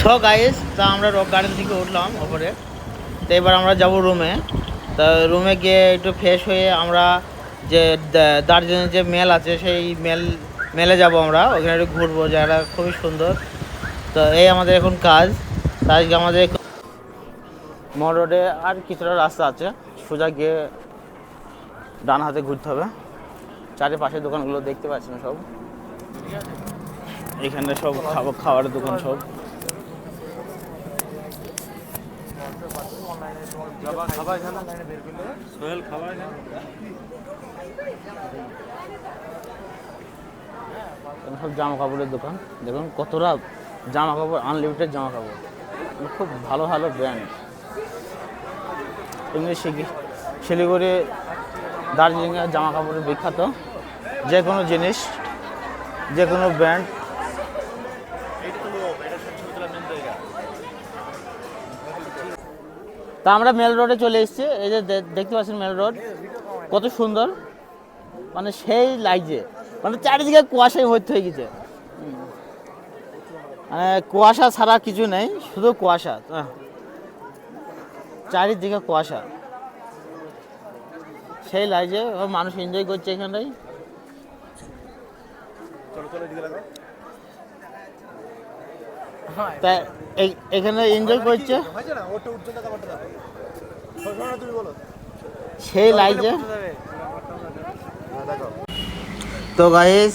So guys, তা আমরা rock garden থেকে উঠলাম ওপরে। তো এবার আমরা যাব রুমে। তা রুমে গিয়ে একটু ফ্রেশ হয়ে আমরা যে দার্জিলিং যে মেল আছে সেই মেলে যাব আমরা। ওখানে একটু ঘুরবো, জায়গাটা খুবই সুন্দর। তো এই আমাদের এখন কাজ। তাই আমাদের মল রোডে আর কিছুটা রাস্তা আছে, সোজা গিয়ে ডান হাতে ঘুরতে হবে। চারিপাশে দোকানগুলো দেখতে পাচ্ছেন সব, এখানে সব খাবারের দোকান সব। সব জামা কাপড়ের দোকান, দেখুন কতটা জামা কাপড়, আনলিমিটেড জামা কাপড়, খুব ভালো ভালো ব্র্যান্ড। এমনি শিলিগুড়ি দার্জিলিংয়ের জামা কাপড়ের বিখ্যাত। যে কোনো জিনিস, যে কোনো ব্র্যান্ড। তা আমরা মেল রোডে চলে এসেছি। এই যে দেখতে পাচ্ছেন মেল রোড কত সুন্দর, মানে সেই লাগছে, মানে চারিদিকে কুয়াশায় ভর্তি হয়ে গেছে। মানে কুয়াশা ছাড়া কিছু নেই, শুধু কুয়াশা, চারিদিকে কুয়াশা, সেই লাগছে। মানুষ এনজয় করছে এখানটাই। তা এখানে এনজয় করছে, সেই লাগছে। তো গাইস,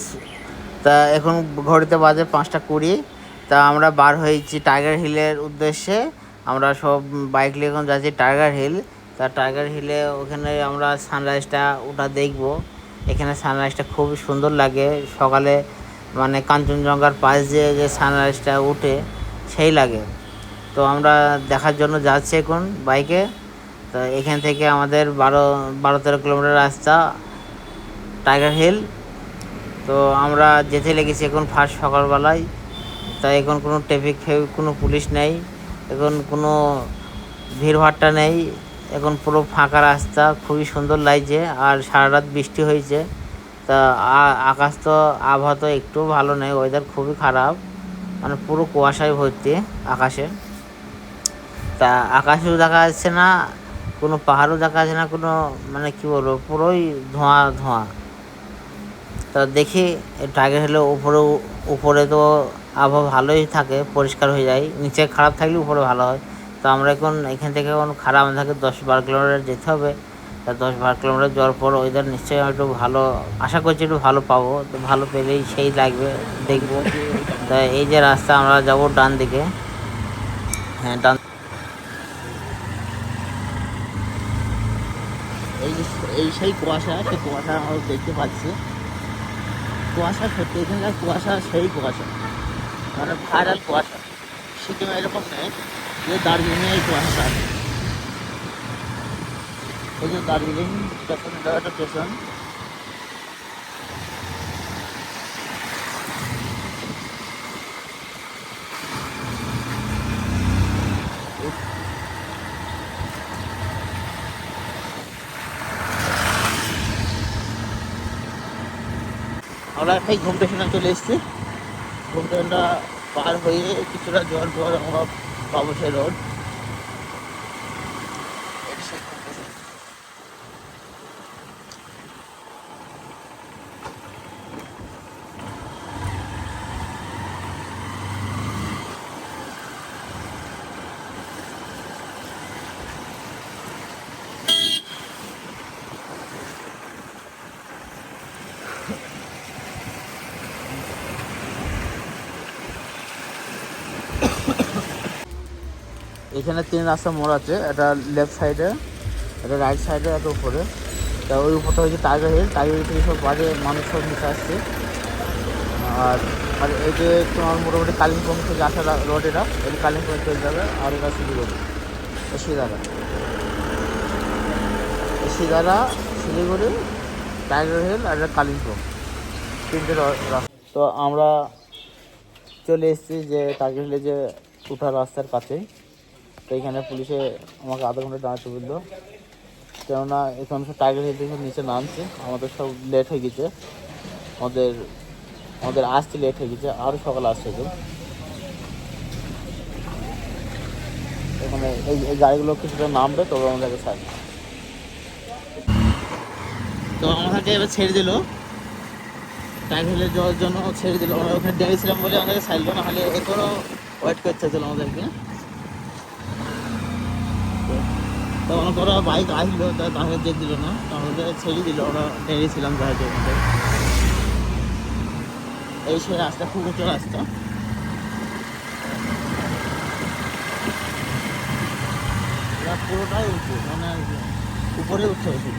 তা এখন ঘড়িতে বাজে 5টা 20। তা আমরা বার হয়েছি টাইগার হিলের উদ্দেশ্যে। আমরা সব বাইক নিয়ে এখন যাচ্ছি টাইগার হিল। তা টাইগার হিলে ওখানে আমরা সানরাইজটা ওটা দেখব। এখানে সানরাইজটা খুবই সুন্দর লাগে সকালে, মানে কাঞ্চনজঙ্ঘার পাশ দিয়ে যে সানরাইজটা উঠে সেই লাগে। তো আমরা দেখার জন্য যাচ্ছি এখন বাইকে। তো এখান থেকে আমাদের 12-13 কিলোমিটার রাস্তা টাইগার হিল। তো আমরা যেতে লেগেছি এখন ফার্স্ট সকালবেলায়। তাই এখন কোনো ট্রাফিক, কোনো পুলিশ নেই, এখন কোনো ভিড়ভাট্টা নেই, এখন পুরো ফাঁকা রাস্তা, খুবই সুন্দর লাগছে। আর সারা রাত বৃষ্টি হয়েছে। তা আকাশ তো, আবহাওয়া তো একটু ভালো নেই, ওয়েদার খুবই খারাপ, মানে পুরো কুয়াশায় ভর্তি আকাশে। তা আকাশেও দেখা যাচ্ছে না, কোনো পাহাড়ও দেখা যাচ্ছে না, কোনো মানে কী বলবো, পুরোই ধোঁয়া ধোঁয়া। তা দেখি টাইগার হিলে উপরে তো আবহাওয়া ভালোই থাকে, পরিষ্কার হয়ে যায়, নিচে খারাপ থাকলে উপরে ভালো হয়। তো আমরা এখন এখান থেকে এখন খারাপ থাকে 10-12 কিলোমিটার যেতে হবে। তা 10-12 কিলোমিটার যাওয়ার পর ওয়েদার নিশ্চয়ই একটু ভালো, আশা করছি একটু ভালো পাবো। তো ভালো পেলেই সেই লাগবে, দেখবো। তা এই যে রাস্তা, আমরা যাব ডান দিকে। হ্যাঁ, ডান। এই সেই কুয়াশা, সেই কুয়াশা আমরা দেখতে পাচ্ছি। কুয়াশা সত্যি, এখানকার কুয়াশা সেই কুয়াশা, মানে ভাইরাল কুয়াশা। সিকিমে এরকম নেই যে দার্জিলিংয়ে এই কুয়াশাটা আছে। এই যে দার্জিলিং স্টেশন, এটা একটা স্টেশন। আমরা এই ঘুম স্টেশনে চলে এসেছি। ঘুম স্টেশনটা পার হয়ে কিছুটা জল পর আমরা পাবো সেই রোড। এখানে 3 রাস্তা মোড় আছে, একটা লেফট সাইডে, একটা রাইট সাইডে, একটা উপরে। তা ওই উপরটা হচ্ছে টাইগার হিল। টাইগার হিল থেকে সব বাজে মানুষ সব নিচে আসছে। আর আর এই যে তোমার মোটামুটি কালিম্পং থেকে আসা রোড, এটা কালিম্পং চলে যাবে। আর এটা শিলিগুড়ি, সিদারা শিলিগুড়ি, টাইগার হিল আর এটা কালিম্পং, 3টে রাস্তা। তো আমরা চলে এসেছি যে টাইগার হিলে যে উঠার রাস্তার কাছেই। তো এখানে পুলিশে আমাকে আধা ঘন্টা দাঁড়াতে বললো, কেননা এখন সব টাইগার হিল থেকে নিচে নামছে। আমাদের সব লেট হয়ে গেছে, আমাদের আসতে লেট হয়ে গেছে, আরও সকাল আসছে। তো মানে এই গাড়িগুলো কিছুটা নামবে তবে আমাদেরকে ছাড়বে। তো আমাদেরকে এবার ছেড়ে দিল, টাইগার হিলে যাওয়ার জন্য ছেড়ে দিল। আমরা ওখানে দাঁড়িয়েছিলাম বলে আমাদেরকে ছাড়লো, না হলে এখনও ওয়েট করতে হচ্ছিল আমাদেরকে। তো অনেক ওরা বাইক আসলো, তাকে যেতে দিল না, তাহলে ছেড়ে দিল। ওরা দাঁড়িয়েছিলাম যাওয়ার জন্য। এই সেই রাস্তা খুব উঁচু রাস্তা। পুরোটাই উঁচু, মানে উপরে উঠতে হয়েছিল।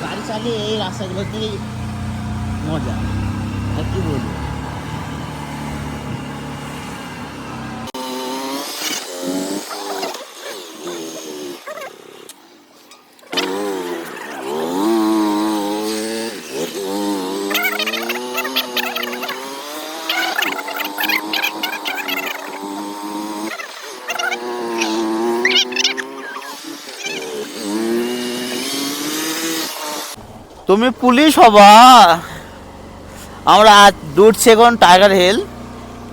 গাড়ি চালিয়ে এই রাস্তাগুলোতেই মজা, আর কি বলবো। তুমি পুলিশ হবা। আমরা আজ দূরছি এখন টাইগার হিল।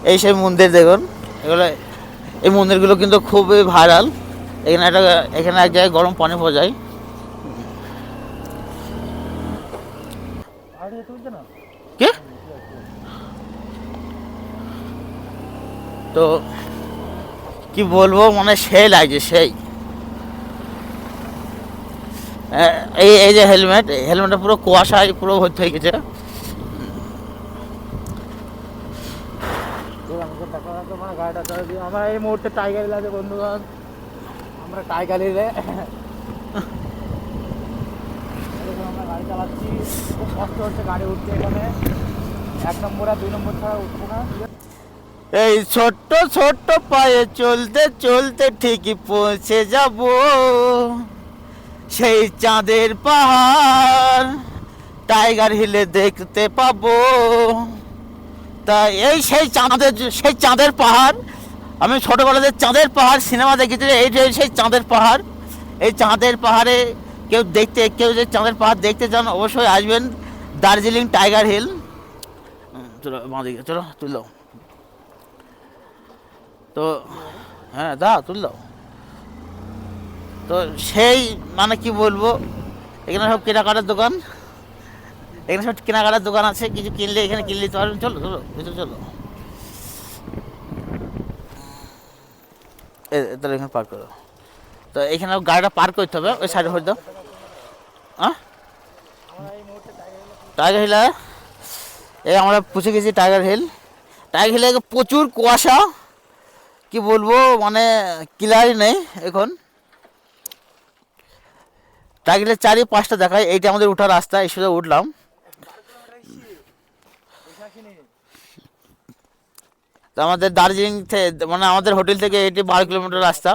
এই সেই মন্দির দেখুন, এগুলো এই মন্দিরগুলো কিন্তু খুবই ভাইরাল। এখানে এক জায়গায় গরম পানি পাওয়া যায়। কে তো কি বলবো, মানে সেই লাগছে সেই। এই যে হেলমেটটা পুরো কুয়াশায় পুরো ভর্তি হয়ে গেছে। আমরা এই মুহূর্তে টাইগার হিল আছে বন্ধুগণ, আমরা টাইগার হিলে আমরা গাড়ি চালাচ্ছি। খুব কষ্ট হচ্ছে গাড়ি উঠতে, এখানে 1 নম্বর আর 2 নম্বর ছাড়া উঠবো না। এই ছোট্ট ছোট্ট পায়ে চলতে চলতে ঠিকই পৌঁছে যাব সেই চাঁদের পাহাড়, টাইগার হিলে দেখতে পাবো। তা এই সেই চাঁদের পাহাড়। আমি ছোটোবেলাতে চাঁদের পাহাড় সিনেমা দেখেছি, এই সেই চাঁদের পাহাড়। এই চাঁদের পাহাড়ে কেউ যে চাঁদের পাহাড় দেখতে চান অবশ্যই আসবেন দার্জিলিং টাইগার হিল। চলো বাঁদিকে চলো, তুল দাও। তো হ্যাঁ তুল দাও। তো সেই মানে কি বলবো, এখানে সব কেনাকাটার দোকান, এখানে সব কেনাকাটার দোকান আছে। কিছু কিনলে এখানে কিনলে নিতে পারবেন। চলো চলো ভিতরে চলো। তাহলে এখানে পার্ক করো। তো এখানে গাড়িটা পার্ক করতে হবে ওই সাইডে হয়ে দাও। টাইগার হিল, এই আমরা পৌঁছে গেছি টাইগার হিল। টাইগার হিলে প্রচুর কুয়াশা, কি বলবো, মানে ক্লিয়ারই নেই এখন। টাইগার হিলের 4-5টা দেখায়। এইটা আমাদের ওঠার রাস্তা, এই সোজা উঠলাম। তো আমাদের দার্জিলিং থেকে, মানে আমাদের হোটেল থেকে এটি 12 কিলোমিটার রাস্তা।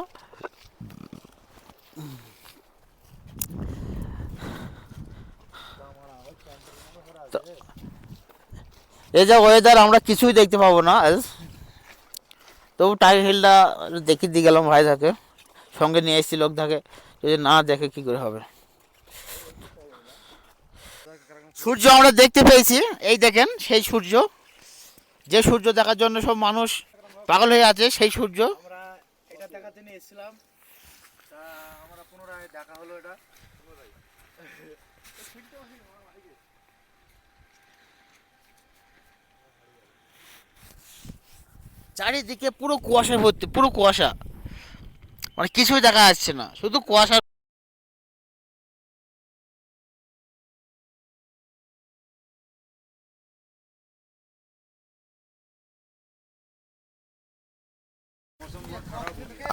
এই যা ওয়েদার, আমরা কিছুই দেখতে পাবো না আজ। তবু টাইগার হিলটা দেখে দিয়ে গেলাম ভাই থাকে, সঙ্গে নিয়ে এসেছি লোক থাকে, যদি না দেখে কি করে হবে। সূর্য আমরা দেখতে পেয়েছি, এই দেখেন সেই সূর্য, যে সূর্য দেখার জন্য সব মানুষ পাগল হয়ে আছে, সেই সূর্য। আমরা এটা দেখার জন্য এসেছিলাম, তা আমরা পুনরায় দেখা হলো এটা। চারিদিকে পুরো কুয়াশায় ভর্তি, পুরো কুয়াশা, মানে কিছুই দেখা যাচ্ছে না, শুধু কুয়াশা।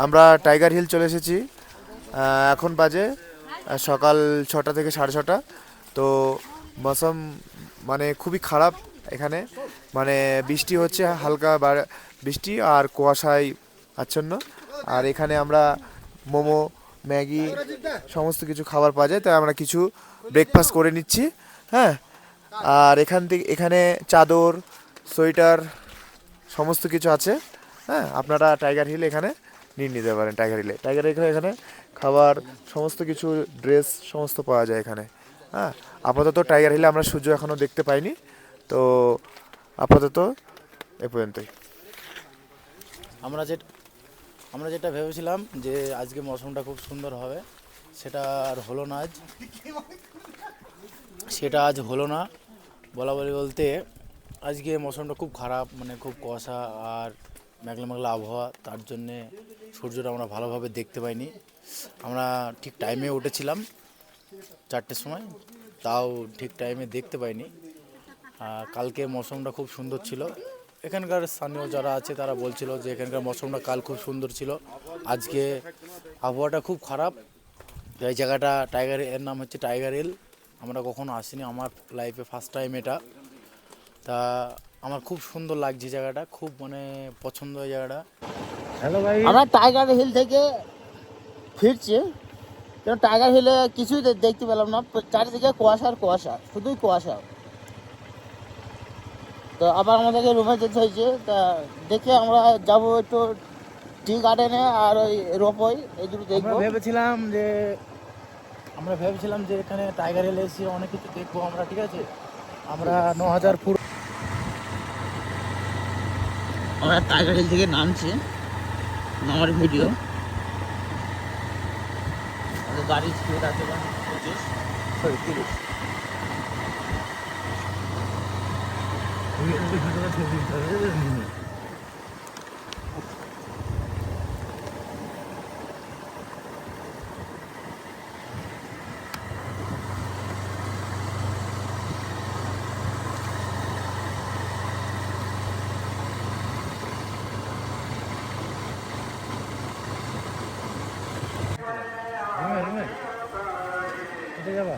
আমরা টাইগার হিল চলে এসেছি। এখন বাজে সকাল 6টা থেকে 6:30। তো মৌসুম মানে খুবই খারাপ এখানে, মানে বৃষ্টি হচ্ছে হালকা বৃষ্টি আর কুয়াশায় আচ্ছন্ন। আর এখানে আমরা মোমো, ম্যাগি সমস্ত কিছু খাবার পাওয়া যায়, তাই আমরা কিছু ব্রেকফাস্ট করে নিচ্ছি। হ্যাঁ, আর এখানে চাদর, সোয়েটার সমস্ত কিছু আছে। হ্যাঁ, আপনারা টাইগার হিল এখানে নিয়ে নিতে পারেন। টাইগার হিলে এখানে খাবার সমস্ত কিছু, ড্রেস সমস্ত পাওয়া যায় এখানে। হ্যাঁ, আপাতত টাইগার হিলে আমরা সূর্য এখনও দেখতে পাইনি। তো আপাতত এ পর্যন্তই। আমরা যেটা ভেবেছিলাম যে আজকে মৌসুমটা খুব সুন্দর হবে, সেটা আর হলো না আজ। সেটা আজ হলো না। বলা বলি বলতে আজকে মৌসুমটা খুব খারাপ, মানে খুব কুয়াশা আর মেঘলা মেঘলা আবহাওয়া, তার জন্যে সূর্যটা আমরা ভালোভাবে দেখতে পাইনি। আমরা ঠিক টাইমে উঠেছিলাম 4টের সময়, তাও ঠিক টাইমে দেখতে পাইনি। কালকে মৌসুমটা খুব সুন্দর ছিল। এখানকার স্থানীয় যারা আছে তারা বলছিল যে এখানকার মৌসুমটা কাল খুব সুন্দর ছিল, আজকে আবহাওয়াটা খুব খারাপ। এই জায়গাটা এর নাম হচ্ছে টাইগার হিল। আমরা কখনো আসিনি, আমার লাইফে ফার্স্ট টাইম এটা। তা আমার খুব সুন্দর লাগছে জায়গাটা, খুব মানে পছন্দ এই জায়গাটা। হ্যালো ভাই, আমরা টাইগার হিল থেকে ফিরছি, কিন্তু টাইগার হিলে কিছুই দেখতে পেলাম না, চারিদিকে কুয়াশা আর কুয়াশা, শুধুই কুয়াশা। তো আবার আমাদেরকে রুমে যেতে হয়েছে। তা দেখে আমরা যাব একটু টি গার্ডেনে আর ওই রোপওয়ে, এই দুটো দেখবো। আমরা ভেবেছিলাম যে এখানে টাইগার হিলে এসে অনেক কিছু দেখবো আমরা, ঠিক আছে। আমরা 9000 ফুট আমরা টাইগার হিল থেকে নামছি, নামার ভিডিও। গাড়ি স্পিড আছে 30। রুমে কোথায় যাবা?